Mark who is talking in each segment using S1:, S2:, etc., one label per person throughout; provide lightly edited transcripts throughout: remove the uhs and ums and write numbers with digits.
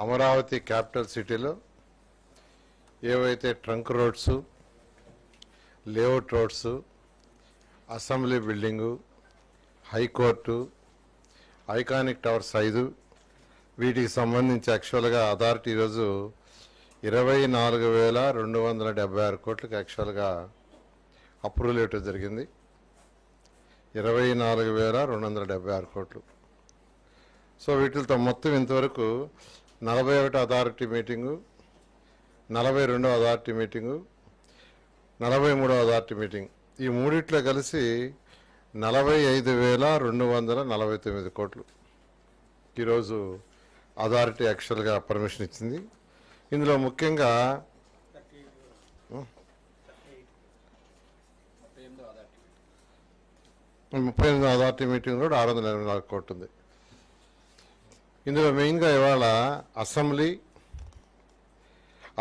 S1: Amaravati capital సిటీలో ఏవైతే trunk roads, layout roads, assembly building, high court, iconic towers 5 వీటికి సంబంధించి యాక్చువల్గా అథారిటీ ఈరోజు 24,276 కోట్లకి యాక్చువల్గా అప్రూవల్ ఇవ్వటం జరిగింది. 24,276 కోట్లు. సో వీటితో మొత్తం ఇంతవరకు 41 authority meeting, 42 authority meeting, 43 authority meeting, ఈ మూడిట్లో కలిసి 45,249 కోట్లు ఈరోజు అథారిటీ యాక్చువల్గా పర్మిషన్ ఇచ్చింది. ఇందులో ముఖ్యంగా 38 అథారిటీ మీటింగ్ కూడా 684 కోట్లు ఉంది. ఇందులో మెయిన్గా ఇవాళ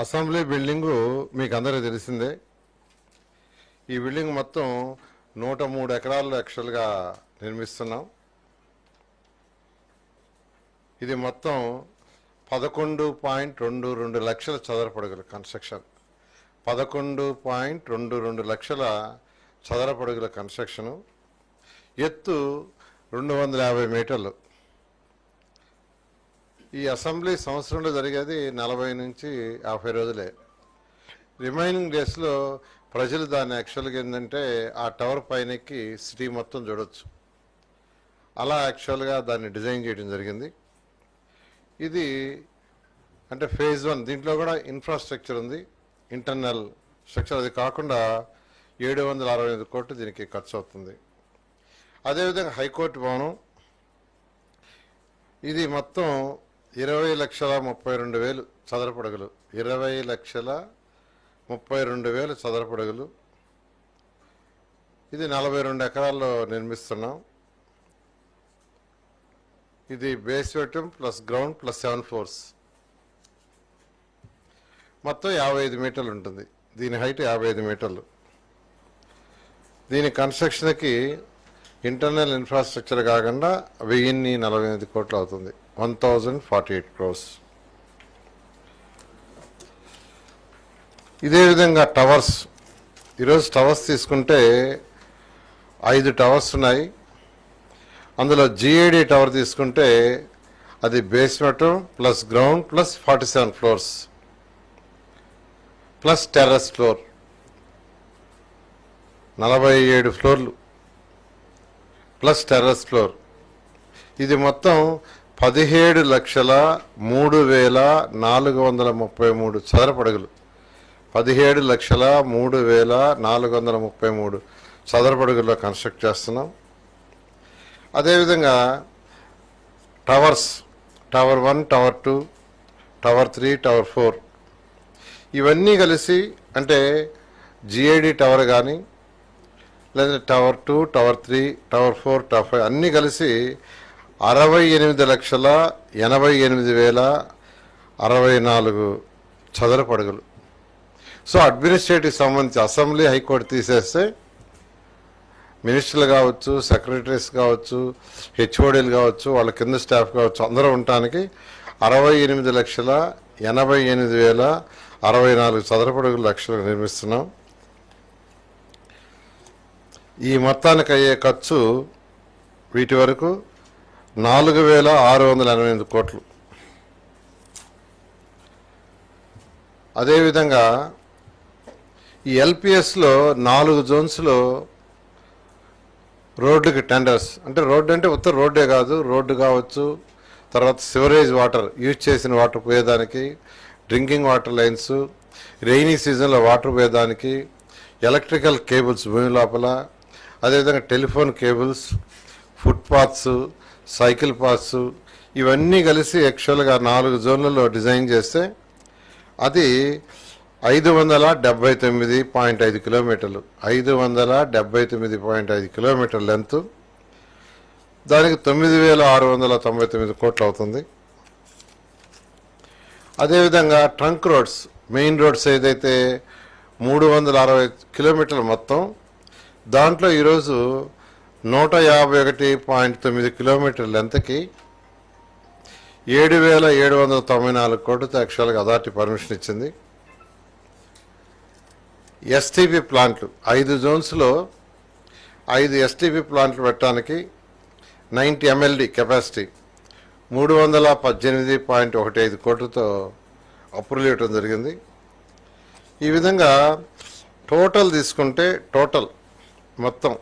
S1: అసెంబ్లీ బిల్డింగు మీకు అందరికీ తెలిసిందే. ఈ బిల్డింగ్ మొత్తం 103 ఎకరాల్లో యాక్చువల్గా నిర్మిస్తున్నాం. ఇది మొత్తం 11.22 లక్షల చదరపడుగుల కన్స్ట్రక్షన్. 11.22 లక్షల చదరపడుగుల కన్స్ట్రక్షను. ఎత్తు 250 మీటర్లు. ఈ అసెంబ్లీ సంవత్సరంలో జరిగేది 40 నుంచి 50 రోజులే. రిమైనింగ్ డేస్లో ప్రజలు దాన్ని యాక్చువల్గా ఏంటంటే ఆ టవర్ పైనకి సిటీ మొత్తం చూడొచ్చు. అలా యాక్చువల్గా దాన్ని డిజైన్ చేయడం జరిగింది. ఇది అంటే ఫేజ్ 1. దీంట్లో కూడా ఇన్ఫ్రాస్ట్రక్చర్ ఉంది, ఇంటర్నల్ స్ట్రక్చర్. అది కాకుండా 765 కోట్లు దీనికి ఖర్చు అవుతుంది. అదేవిధంగా హైకోర్టు భవనం, ఇది మొత్తం 20,32,000 చదరపడుగులు. 20,32,000 చదరపడుగులు. ఇది 42 ఎకరాల్లో నిర్మిస్తున్నాం. ఇది basement plus ground plus 7 floors, మొత్తం 55 మీటర్లు ఉంటుంది. దీని హైట్ 55 మీటర్లు. దీని కన్స్ట్రక్షన్కి ఇంటర్నల్ ఇన్ఫ్రాస్ట్రక్చర్ కాకుండా 1,048 కోట్లు అవుతుంది. 1,048 crores. ఇదే విధంగా టవర్స్, ఈరోజు టవర్స్ తీసుకుంటే 5 టవర్స్ ఉన్నాయి. అందులో GAD టవర్ తీసుకుంటే అది basement plus ground plus 47 floors plus terrace floor, 47 ఫ్లోర్లు ప్లస్ టెర్రస్ ఫ్లోర్. ఇది మొత్తం 17,03,433 చదరపడుగులు. 17,03,433 చదరపడుగుల్లో కన్స్ట్రక్ట్ చేస్తున్నాం. అదేవిధంగా towers, tower 1, tower 2, tower 3, tower 4 ఇవన్నీ కలిసి అంటే GAD టవర్ కానీ లేదంటే టవర్ 2, టవర్ 3, టవర్ 4, టవర్ 5 అన్నీ కలిసి 68,88,064 చదరపడుగులు. సో అడ్మినిస్ట్రేటివ్ సంబంధించి అసెంబ్లీ, హైకోర్టు తీసేస్తే మినిస్టర్లు కావచ్చు, సెక్రటరీస్ కావచ్చు, HODలు కావచ్చు, వాళ్ళ కింద స్టాఫ్ కావచ్చు, అందరూ ఉండటానికి 68,88,064 చదరపడుగుల లక్షలు నిర్మిస్తున్నాం. ఈ మొత్తానికి అయ్యే ఖర్చు వీటి వరకు 4,688 కోట్లు. అదేవిధంగా ఈ LPSలో 4 జోన్స్లో రోడ్డుకి టెండర్స్, అంటే రోడ్డు అంటే ఉత్తర రోడ్డే కాదు, రోడ్డు కావచ్చు, తర్వాత సివరేజ్ వాటర్, యూజ్ చేసిన వాటర్ పోయేదానికి, డ్రింకింగ్ వాటర్ లైన్స్, రెయినీ సీజన్లో వాటర్ పోయేదానికి, ఎలక్ట్రికల్ కేబుల్స్ భూమి లోపల, అదేవిధంగా telephone cables, footpaths, cycle paths ఇవన్నీ కలిసి యాక్చువల్గా 4 జోన్లలో డిజైన్ చేస్తే అది 579.5 కిలోమీటర్లు, 579.5 కిలోమీటర్ల లెంత్. దానికి 9,699 కోట్లు అవుతుంది. అదేవిధంగా ట్రంక్ రోడ్స్, మెయిన్ రోడ్స్ ఏదైతే 360 కిలోమీటర్లు మొత్తం, దాంట్లో ఈరోజు 151.9 కిలోమీటర్ల లెంత్కి 7,794 కోట్లతో యాక్చువల్గా అథారిటీ పర్మిషన్ ఇచ్చింది. ఎస్టీపీ ప్లాంట్లు 5 జోన్స్లో 5 ఎస్టీపీ ప్లాంట్లు పెట్టడానికి 90 MLD కెపాసిటీ 318.15 కోట్లతో అప్రూవల్ ఇవ్వడం జరిగింది. ఈ విధంగా టోటల్ తీసుకుంటే మొత్తం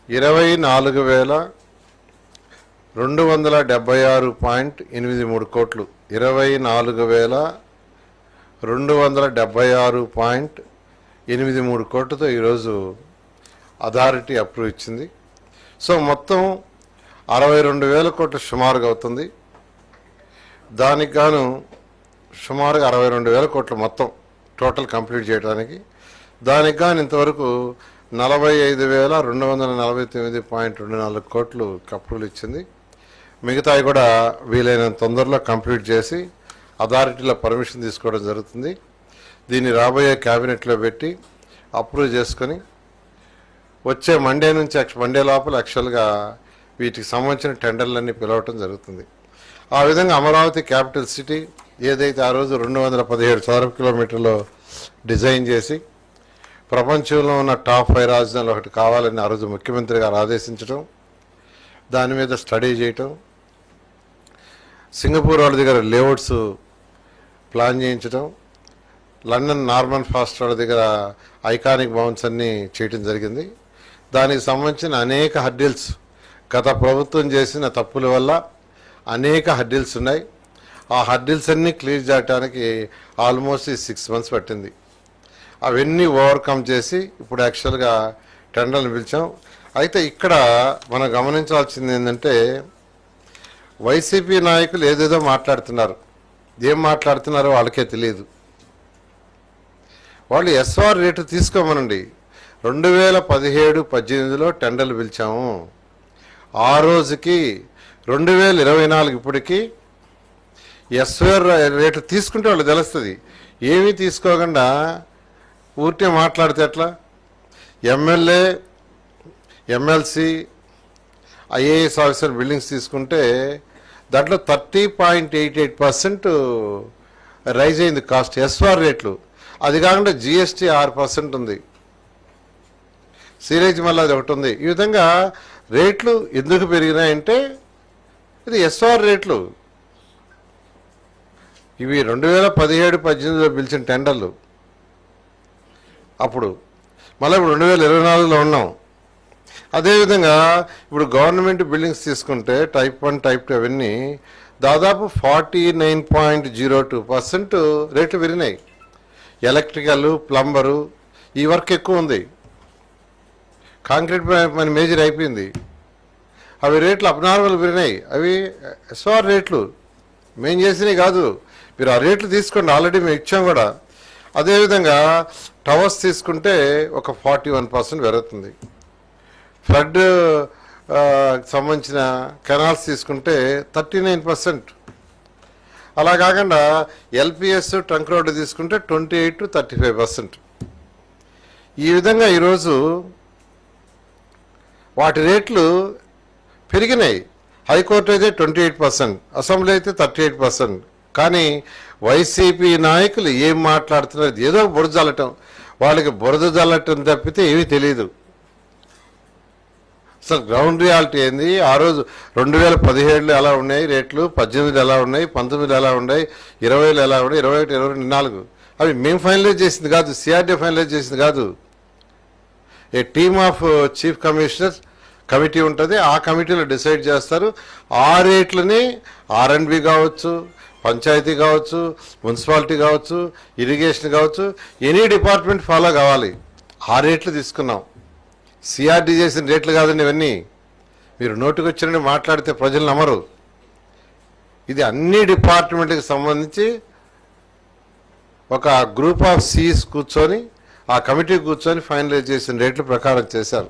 S1: 24,276.83 కోట్లు 24,276.83 కోట్లతో ఈరోజు అథారిటీ అప్రూవ్ ఇచ్చింది. సో మొత్తం 62,000 కోట్లు సుమారుగా అవుతుంది. దానికి గాను సుమారుగా 62,000 కోట్లు మొత్తం టోటల్ కంప్లీట్ చేయడానికి. దానికి గాను ఇంతవరకు 45,249.24 కోట్లు అప్రూవల్ ఇచ్చింది. మిగతాయి కూడా వీలైనంత తొందరలో కంప్లీట్ చేసి అథారిటీలో పర్మిషన్ తీసుకోవడం జరుగుతుంది. దీన్ని రాబోయే క్యాబినెట్లో పెట్టి అప్రూవ్ చేసుకొని వచ్చే మండే లోపల యాక్చువల్గా వీటికి సంబంధించిన టెండర్లన్నీ పిలవటం జరుగుతుంది. ఆ విధంగా అమరావతి క్యాపిటల్ సిటీ ఏదైతే ఆ రోజు 217 చదరపు కిలోమీటర్లో డిజైన్ చేసి ప్రపంచంలో ఉన్న టాప్ 5 రాజధానులు ఒకటి కావాలని ఆ రోజు ముఖ్యమంత్రి గారు ఆదేశించడం, దాని మీద స్టడీ చేయటం, సింగపూర్ వాళ్ళ దగ్గర లేఅవుట్స్ ప్లాన్ చేయించడం, లండన్ నార్మన్ ఫాస్ట్ వాళ్ళ దగ్గర ఐకానిక్ భవన్స్ అన్నీ చేయటం జరిగింది. దానికి సంబంధించిన అనేక హర్డిల్స్ గత ప్రభుత్వం చేసిన తప్పుల వల్ల అనేక హర్డిల్స్ ఉన్నాయి. ఆ హర్డిల్స్ అన్నీ క్లియర్ చేయడానికి ఆల్మోస్ట్ 6 months పట్టింది. అవన్నీ ఓవర్కమ్ చేసి ఇప్పుడు యాక్చువల్గా టెండర్లు పిలిచాం. అయితే ఇక్కడ మనం గమనించాల్సింది ఏంటంటే వైసీపీ నాయకులు ఏదేదో మాట్లాడుతున్నారు. ఏం మాట్లాడుతున్నారో వాళ్ళకే తెలియదు. వాళ్ళు ఎస్ఆర్ రేటు తీసుకోమనండి. 2017-18లో టెండర్లు పిలిచాము. ఆ రోజుకి 2024 ఇప్పటికి ఎస్ఆర్ రేటు తీసుకుంటే వాళ్ళు తెలుస్తుంది. ఏమీ తీసుకోకుండా ఊరికే మాట్లాడితే ఎట్లా? MLA, MLC, IAS officer buildings తీసుకుంటే దాంట్లో 30.88% రైజ్ అయింది కాస్ట్ ఎస్ఆర్ రేట్లు. అది కాకుండా జిఎస్టీ 6% ఉంది. సీరేజ్ మళ్ళీ అది ఒకటి ఉంది. ఈ విధంగా రేట్లు ఎందుకు పెరిగినాయంటే ఇది ఎస్ఆర్ రేట్లు. ఇవి 2017-18లో పిలిచిన టెండర్లు. అప్పుడు మళ్ళీ ఇప్పుడు 2024లో ఉన్నాం. అదేవిధంగా ఇప్పుడు గవర్నమెంట్ బిల్డింగ్స్ తీసుకుంటే టైప్ 1, టైప్ 2 అవన్నీ దాదాపు 49.02% రేట్లు పెరిగినాయి. ఎలక్ట్రికల్, ప్లంబరు ఈ వర్క్ ఎక్కువ ఉంది. కాంక్రీట్ మన మేజర్ అయిపోయింది. అవి రేట్లు అబ్నార్మల్ పెరిగినాయి. అవి ఎస్ఆర్ రేట్లు మేము చేసినవి కాదు. మీరు ఆ రేట్లు తీసుకోండి, ఆల్రెడీ మేము ఇచ్చాం కూడా. అదేవిధంగా టవర్స్ తీసుకుంటే ఒక 41% పెరుగుతుంది. ఫ్లడ్ సంబంధించిన కెనాల్స్ తీసుకుంటే 39%. అలా కాకుండా ఎల్పిఎస్, ట్రంక్ రోడ్డు తీసుకుంటే 28 to 35%. ఈ విధంగా ఈరోజు వాటి రేట్లు పెరిగినాయి. హైకోర్టు అయితే 28%, అసెంబ్లీ అయితే 38%. కానీ వైసీపీ నాయకులు ఏం మాట్లాడుతున్నారు? ఏదో బురద జల్లటం. వాళ్ళకి బురద జల్లటం తప్పితే ఏమీ తెలియదు. అసలు గ్రౌండ్ రియాలిటీ ఏంది? ఆ రోజు 2017లో ఎలా ఉన్నాయి రేట్లు, 18లో ఎలా ఉన్నాయి, 19లో ఎలా ఉన్నాయి, 20లో ఎలా ఉన్నాయి, 21, 22, 24 అవి మేము ఫైనలైజ్ చేసింది కాదు, సిఆర్డీ ఫైనలైజ్ చేసింది కాదు. A team of chief commissioner committee ఉంటుంది. ఆ కమిటీలో డిసైడ్ చేస్తారు. ఆ రేట్లని ఆర్ఎండ్బి కావచ్చు, పంచాయతీ కావచ్చు, మున్సిపాలిటీ కావచ్చు, ఇరిగేషన్ కావచ్చు, ఎనీ డిపార్ట్మెంట్ ఫాలో కావాలి. ఆ రేట్లు తీసుకున్నాం. సిఆర్డీ చేసిన రేట్లు కాదండి ఇవన్నీ. మీరు నోటికి వచ్చినట్టు మాట్లాడితే ప్రజలు నమ్మరు. ఇది అన్ని డిపార్ట్మెంట్కి సంబంధించి ఒక గ్రూప్ ఆఫ్ సీఈస్ కూర్చొని ఆ కమిటీ కూర్చొని ఫైనలైజ్ చేసిన రేట్ల ప్రకారం చేశారు.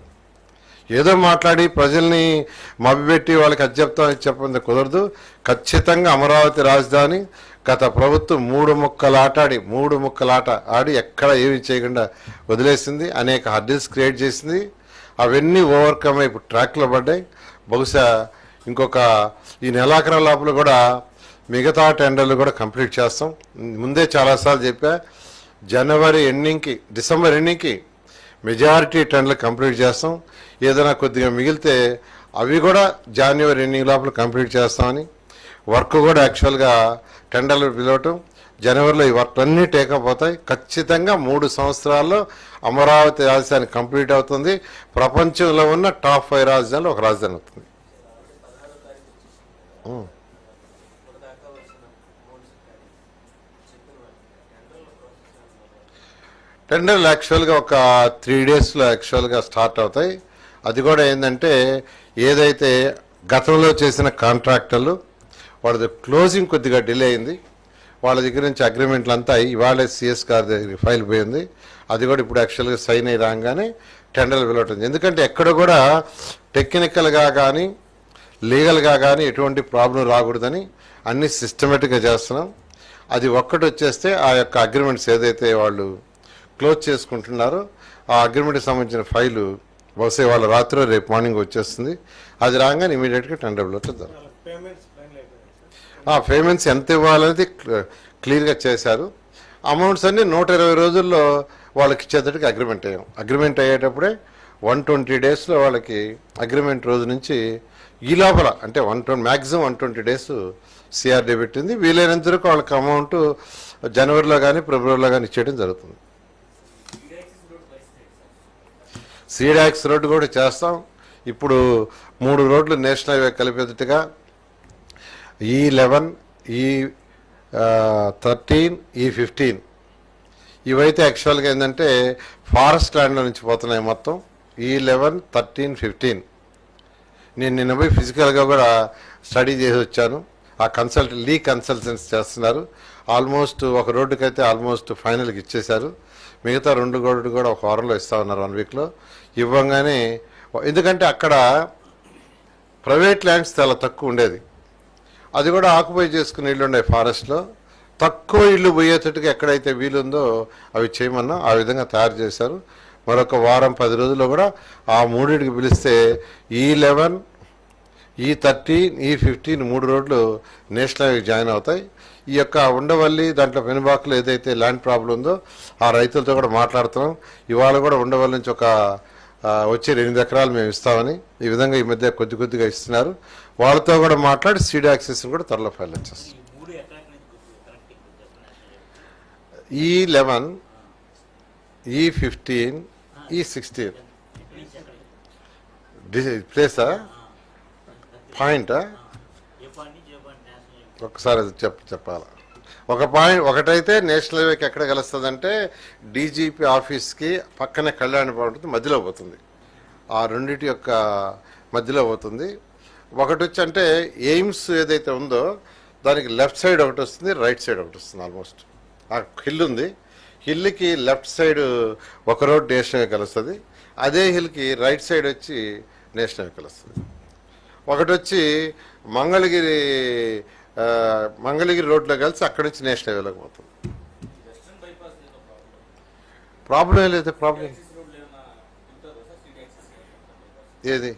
S1: ఏదో మాట్లాడి ప్రజల్ని మభ్యపెట్టి వాళ్ళకి అది చెప్తామని చెప్పండి కుదరదు. ఖచ్చితంగా అమరావతి రాజధాని గత ప్రభుత్వం 3 ముక్కలాట ఆడి ఎక్కడ ఏమి చేయకుండా వదిలేసింది. అనేక హర్డిల్స్ క్రియేట్ చేసింది. అవన్నీ ఓవర్కమ్ అయి ఇప్పుడు ట్రాక్లో పడ్డాయి. బహుశా ఇంకొక ఈ నెలాఖరు లోపల కూడా మిగతా టెండర్లు కూడా కంప్లీట్ చేస్తాం. ముందే చాలాసార్లు చెప్పా, జనవరి ఎండింగ్కి డిసెంబర్ ఎండింగ్కి మెజారిటీ టెండర్లు కంప్లీట్ చేస్తాం. ఏదైనా కొద్దిగా మిగిలితే అవి కూడా జనవరి ఎండింగ్ లోపల కంప్లీట్ చేస్తామని, వర్క్ కూడా యాక్చువల్గా టెండర్లు పిలవటం జనవరిలో ఈ వర్క్ అన్నీ టేకప్ అవుతాయి. ఖచ్చితంగా 3 సంవత్సరాల్లో అమరావతి రాజధాని కంప్లీట్ అవుతుంది. ప్రపంచంలో ఉన్న టాప్ 5 రాజధానులు ఒక రాజధాని అవుతుంది. టెండర్లు యాక్చువల్గా ఒక 3 డేస్లో యాక్చువల్గా స్టార్ట్ అవుతాయి. అది కూడా ఏంటంటే ఏదైతే గతంలో చేసిన కాంట్రాక్టర్లు వాళ్ళది క్లోజింగ్ కొద్దిగా డిలే అయింది. వాళ్ళ దగ్గర నుంచి అగ్రిమెంట్లు అంతా ఇవాళ సిఎస్ గారి దగ్గర ఫైల్ పోయింది. అది కూడా ఇప్పుడు యాక్చువల్గా సైన్ అయ్యి రాగానే టెండర్లు వెళ్ళటం. ఎందుకంటే ఎక్కడ కూడా టెక్నికల్గా కానీ లీగల్గా కానీ ఎటువంటి ప్రాబ్లం రాకూడదని అన్ని సిస్టమేటిక్గా చేస్తున్నాం. అది ఒక్కటి వచ్చేస్తే ఆ యొక్క అగ్రిమెంట్స్ ఏదైతే వాళ్ళు క్లోజ్ చేసుకుంటున్నారో ఆ అగ్రిమెంట్కి సంబంధించిన ఫైలు బహుశా వాళ్ళ రాత్రి రేపు మార్నింగ్ వచ్చేస్తుంది. అది రాగానే ఇమీడియట్గా టెండర్లు వచ్చేద్దాం. పేమెంట్స్ ఎంత ఇవ్వాలనేది క్లియర్గా చేశారు. అమౌంట్స్ అన్నీ 120 రోజుల్లో వాళ్ళకి ఇచ్చేటట్టుగా అగ్రిమెంట్ అయ్యాం. అగ్రిమెంట్ అయ్యేటప్పుడే 120 డేస్లో వాళ్ళకి అగ్రిమెంట్ రోజు నుంచి ఈ లోపల అంటే 120 డేస్ సిఆర్డీ పెట్టింది. వీలైనంత వరకు వాళ్ళకి అమౌంట్ జనవరిలో కానీ ఫిబ్రవరిలో కానీ ఇచ్చేయడం జరుగుతుంది. సీడాక్స్ రోడ్డు కూడా చేస్తాం. ఇప్పుడు 3 రోడ్లు national highway కలిపేటట్టుగా E11, E13, E15 ఇవైతే యాక్చువల్గా ఏంటంటే ఫారెస్ట్ ల్యాండ్లో నుంచి పోతున్నాయి మొత్తం. E11, 13, 15 నేను నిన్న పోయి ఫిజికల్గా కూడా స్టడీ చేసి వచ్చాను. ఆ లీ కన్సల్టెన్సీ చేస్తున్నారు. ఆల్మోస్ట్ ఒక రోడ్డుకైతే ఆల్మోస్ట్ ఫైనల్కి ఇచ్చేశారు. మిగతా 2 రోడ్డు కూడా ఒక వారంలో ఇస్తా ఉన్నారు, 1 వీక్లో ఇవ్వగానే. ఎందుకంటే అక్కడ ప్రైవేట్ ల్యాండ్స్ చాలా తక్కువ ఉండేది. అది కూడా ఆక్యుపై చేసుకుని ఇళ్ళు ఉన్నాయి ఫారెస్ట్లో. తక్కువ ఇళ్ళు పోయేటట్టుగా ఎక్కడైతే వీలుందో అవి చేయమన్నా ఆ విధంగా తయారు చేశారు. మరొక వారం 10 రోజుల్లో కూడా ఆ 3కి పిలిస్తే E11, E13, E15 3 రోడ్లు నేషనల్ హైవే జాయిన్ అవుతాయి. ఈ యొక్క ఉండవల్లి దాంట్లో పెనుబాకులో ఏదైతే ల్యాండ్ ప్రాబ్లం ఉందో ఆ రైతులతో కూడా మాట్లాడుతున్నాం. ఇవాళ కూడా ఉండవల్లి నుంచి ఒక వచ్చే 8 ఎకరాలు మేము ఇస్తామని ఈ విధంగా ఈ మధ్య కొద్దిగా ఇస్తున్నారు. వాళ్ళతో కూడా మాట్లాడి సీడ్ యాక్సెస్ కూడా త్వరలో ఫైల్ వచ్చేస్తాం. E11, E15, E16 ప్లేసా పాయింటా ఒకసారి అది చెప్పాలా. ఒకటైతే నేషనల్ హైవేకి ఎక్కడ కలుస్తుందంటే డీజీపీ ఆఫీస్కి పక్కనే కళ్యాణ ఉంటుంది, మధ్యలో పోతుంది. ఆ రెండింటి యొక్క మధ్యలో పోతుంది. ఒకటి వచ్చి అంటే ఎయిమ్స్ ఏదైతే ఉందో దానికి లెఫ్ట్ సైడ్ ఒకటి వస్తుంది, రైట్ సైడ్ ఒకటి వస్తుంది. ఆల్మోస్ట్ ఆ హిల్ ఉంది. హిల్కి లెఫ్ట్ సైడ్ ఒక రోడ్ నేషనల్ హైవే కలుస్తుంది. అదే హిల్కి రైట్ సైడ్ వచ్చి నేషనల్ హైవే కలుస్తుంది. ఒకటి వచ్చి మంగళగిరి రోడ్లో కలిసి అక్కడి నుంచి నేషనల్ హైవేలోకి పోతుంది. ప్రాబ్లం లేదు. ప్రాబ్లం ఏది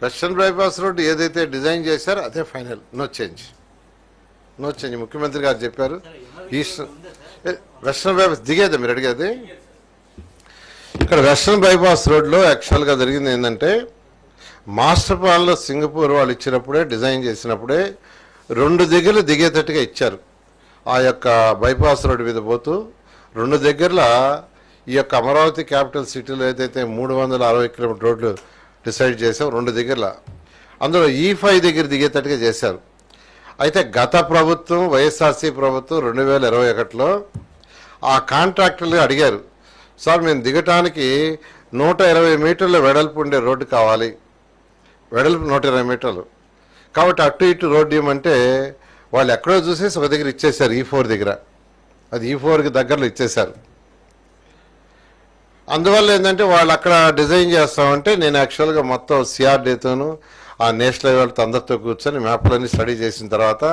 S1: వెస్టర్న్ బైపాస్ రోడ్డు ఏదైతే డిజైన్ చేశారో అదే ఫైనల్. No change. ముఖ్యమంత్రి గారు చెప్పారు. వెస్టర్న్ బైపాస్ దిగేదా మీరు అడిగేది? ఇక్కడ వెస్టర్న్ బైపాస్ రోడ్లో యాక్చువల్గా జరిగింది ఏంటంటే మాస్టర్ ప్లాన్లో సింగపూర్ వాళ్ళు ఇచ్చినప్పుడే డిజైన్ చేసినప్పుడే 2 దగ్గరలు దిగేటట్టుగా ఇచ్చారు. ఆ యొక్క బైపాస్ రోడ్డు మీద పోతూ 2 దగ్గరల ఈ యొక్క అమరావతి క్యాపిటల్ సిటీలో ఏదైతే 360 కిలోమీటర్ రోడ్లు డిసైడ్ చేసాం 2 దగ్గరల, అందులో E5 దగ్గర దిగేటట్టుగా చేశారు. అయితే గత ప్రభుత్వం వైఎస్ఆర్సీ ప్రభుత్వం 2021లో ఆ కాంట్రాక్టర్లు అడిగారు, సార్ మేము దిగటానికి 120 మీటర్ల వెడల్పు ఉండే రోడ్డు కావాలి, వెడల్పు 120 మీటర్లు కాబట్టి అటు ఇటు రోడ్డు ఇవ్వమంటే వాళ్ళు ఎక్కడో చూసేసి ఒక దగ్గర ఇచ్చేశారు. E4 దగ్గర, అది E4కి దగ్గరలో ఇచ్చేశారు. అందువల్ల ఏంటంటే వాళ్ళు అక్కడ డిజైన్ చేస్తామంటే నేను యాక్చువల్గా మొత్తం సిఆర్డీతోనూ ఆ నేషనల్ లెవెల్తో అందరితో కూర్చొని మ్యాప్లన్నీ స్టడీ చేసిన తర్వాత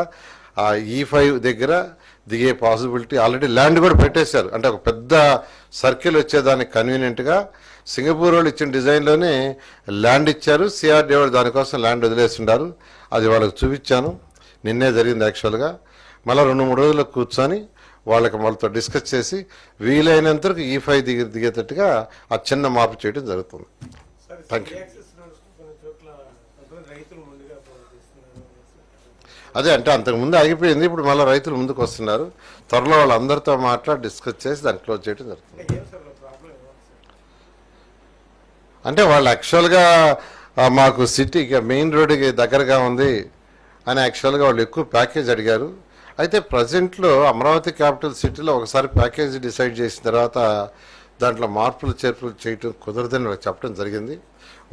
S1: ఆ E5 దగ్గర దిగే పాసిబిలిటీ ఆల్రెడీ ల్యాండ్ కూడా పెట్టేశారు. అంటే ఒక పెద్ద సర్కిల్ వచ్చేదానికి కన్వీనియంట్గా సింగపూర్ వాళ్ళు ఇచ్చిన డిజైన్లోనే ల్యాండ్ ఇచ్చారు, సిఆర్డీఏ వాళ్ళు దానికోసం ల్యాండ్ వదిలేస్తున్నారు. అది వాళ్ళకి చూపించాను, నిన్నే జరిగింది యాక్చువల్గా. మళ్ళీ 2-3 రోజుల్లో కూర్చొని వాళ్ళతో డిస్కస్ చేసి వీలైనంత వరకు E5 దిగేటట్టుగా ఆ చిన్న మార్పు చేయడం జరుగుతుంది. Thank you. అదే అంటే అంతకుముందు ఆగిపోయింది, ఇప్పుడు మళ్ళీ రైతులు ముందుకు వస్తున్నారు. త్వరలో వాళ్ళందరితో మాట్లాడి డిస్కస్ చేసి దాన్ని క్లోజ్ చేయడం జరుగుతుంది. అంటే వాళ్ళు యాక్చువల్గా మాకు సిటీకి మెయిన్ రోడ్డుకి దగ్గరగా ఉంది అని యాక్చువల్గా వాళ్ళు ఎక్కువ ప్యాకేజ్ అడిగారు. అయితే ప్రజెంట్లో అమరావతి క్యాపిటల్ సిటీలో ఒకసారి ప్యాకేజ్ డిసైడ్ చేసిన తర్వాత దాంట్లో మార్పులు చేర్పులు చేయటం కుదరదని చెప్పడం జరిగింది.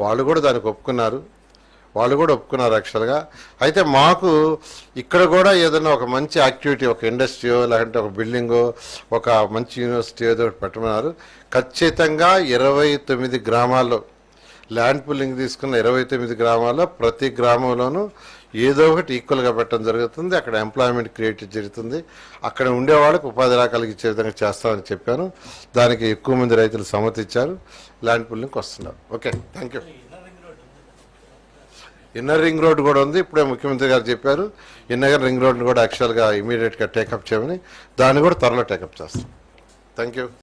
S1: వాళ్ళు కూడా దానికి ఒప్పుకున్నారు యాక్చువల్గా. అయితే మాకు ఇక్కడ కూడా ఏదైనా ఒక మంచి యాక్టివిటీ, ఒక ఇండస్ట్రీయో లేదంటే ఒక బిల్డింగో ఒక మంచి యూనివర్సిటీ ఏదో ఒకటి పెట్టమన్నారు. ఖచ్చితంగా 29 గ్రామాల్లో ల్యాండ్ పుల్లింగ్ తీసుకున్న 29 గ్రామాల్లో ప్రతి గ్రామంలోనూ ఏదో ఒకటి ఈక్వల్గా పెట్టడం జరుగుతుంది. అక్కడ ఎంప్లాయ్మెంట్ క్రియేట్ జరుగుతుంది. అక్కడ ఉండేవాళ్ళకి ఉపాధి రకాలకి ఇచ్చే విధంగా చేస్తామని చెప్పాను. దానికి ఎక్కువ మంది రైతులు సమ్మతించారు, ల్యాండ్ పుల్లింగ్కి వస్తున్నారు. Okay, thank you. Inner ring road కూడా ఉంది, ఇప్పుడే ముఖ్యమంత్రి గారు చెప్పారు. ఇన్నర్ రింగ్ రోడ్ని కూడా యాక్చువల్గా ఇమీడియట్గా టేకప్ చేయమని, దాన్ని కూడా త్వరలో టేకప్ చేస్తాం. Thank you.